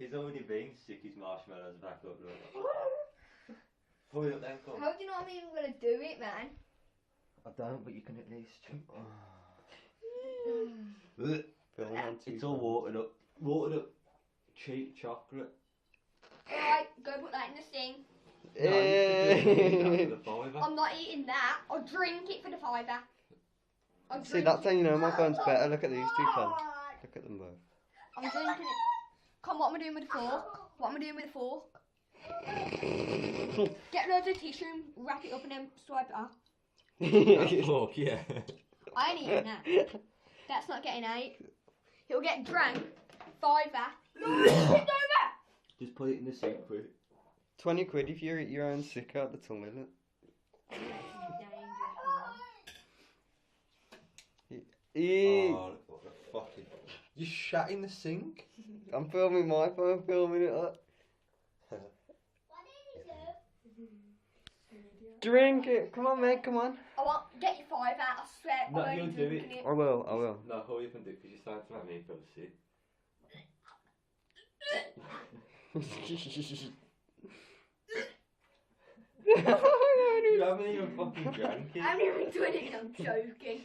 He's already been sick his marshmallows back up. Pull it up then, come. How do you know I'm even gonna do it, man? I don't, but you can at least. It's all watered up. Watered up cheap chocolate. Alright, go put that in the sink. No, you the fiver. I'm not eating that. I'll drink it for the fiver. See, that's how you know my phone's better. Look at these two phones. Look at them both. I'm drinking it. Come, what am I doing with the fork? What am I doing with the fork? Get loads of tissue and wrap it up and then swipe it off. Look, yeah. I ain't eating that. That's not getting ate. He'll get drank. Fiver. No, it's over. Just put it in the sink, quick. 20 quid if you eat your own sick out the tongue, isn't it? Oh, what the fucking. You shat in the sink? I'm filming my phone, filming it up. Drink it! Come on, mate, come on. I won't get your fiver. I swear. No, Oh, I'm you'll only do drinking it. I will. No, hurry up and do it, because you're starting to make me feel sick. You haven't even fucking drank it. I haven't even done it and I'm joking.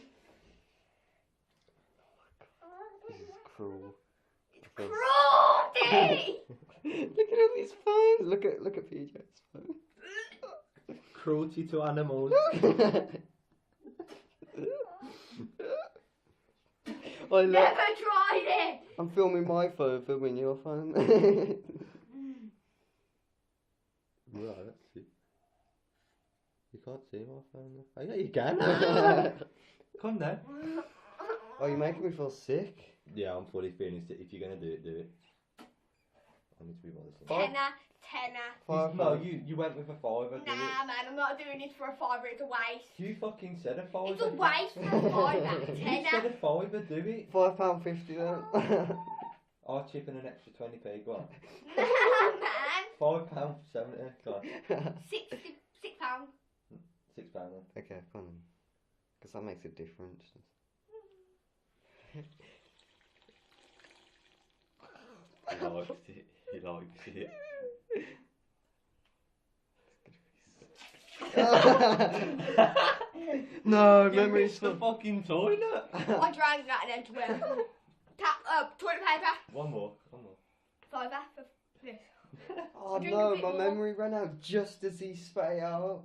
This is cruel. Cruelty! Look at all these phones. Look at PJ's phone. Cruelty to animals. Never tried it! I'm filming my phone, filming your phone. Right, let's see. You can't see my phone. Oh yeah, you can. Come then. Oh, you're making me feel sick. Yeah, I'm fully feeling sick. If you're gonna do it, do it. I need to be honest. Tenner. No, you went with a fiver. Nah, man, I'm not doing this for a fiver. It's a waste. You fucking said a fiver. It's a waste for a fiver. You said Tenner. a fiver, do it. £5.50 then. I'll chip in an extra 20p, go on. Nah, man. £5.70, go on. £6. £6 then. Okay, come on. Because that makes a difference. He likes it. He likes it. No, You memories missed the fucking toilet. I drank that and then toilet paper. One more. Fiver for this. Oh Drink a no, bit my more. memory ran out just as he spat it out.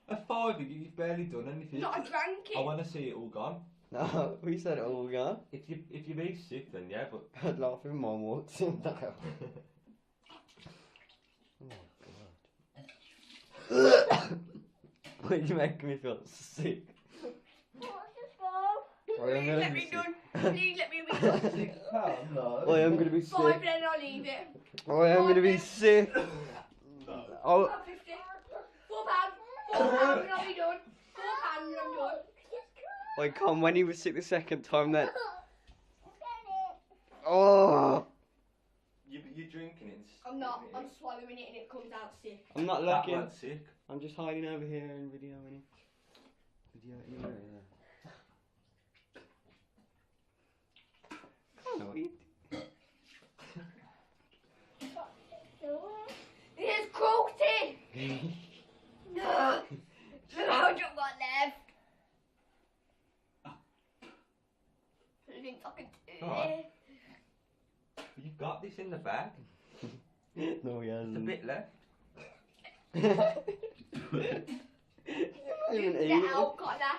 A fiver, you've barely done anything. Not I drank it. I want to see it all gone. No, we said it all gone. If you be sick, then yeah, but I'd laugh if mum walked in now. Oh god. Why you making me feel sick? Please let me done. Please let me be done. £6, no. I am gonna be Five sick. then I'll leave it. I am gonna be sick. No. Oh, £4.50. £4 and I'll be done. £4 and I'm done. wait, come when he was sick the second time then. Oh, You're drinking it. I'm not. I'm swallowing it and it comes out sick. I'm not That looking. went sick. I'm just hiding over here and videoing it. Yeah. Oh, It is cruelty! No! How do you want left? I think I can do Alright. it. You've got this in the bag. No, he There's a hasn't. bit left. Even Get eating out, Connor.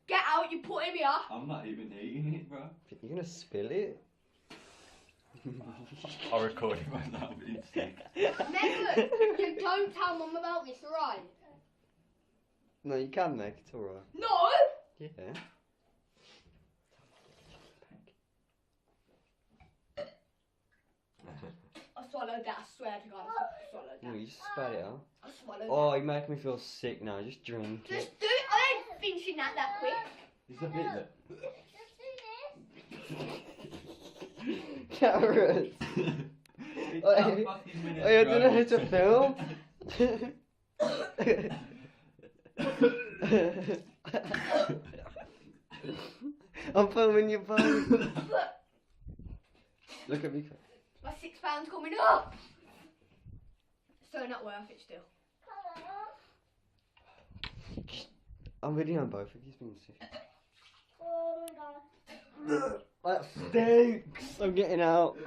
Get out, you're putting me off. I'm not even eating it, bro. it. You're gonna spill it. I'll record it myself. It's sick. Never! You don't tell Mum about this, alright? No, you can make it alright. No! Yeah. I swallowed that, I swear to God, I swallowed No, that. you just spat it out. I swallowed Oh, you make me feel sick now. Just drink that. Just it. do it, I ain't finishing that quick. There's a bit left. Carrot. It's Oh, not fucking minutes, I don't know how to film. I'm filming your phone. Look at me. My £6 coming up. So not worth it still. I'm videoing both of you being sick. Oh my god. That stinks! I'm getting out.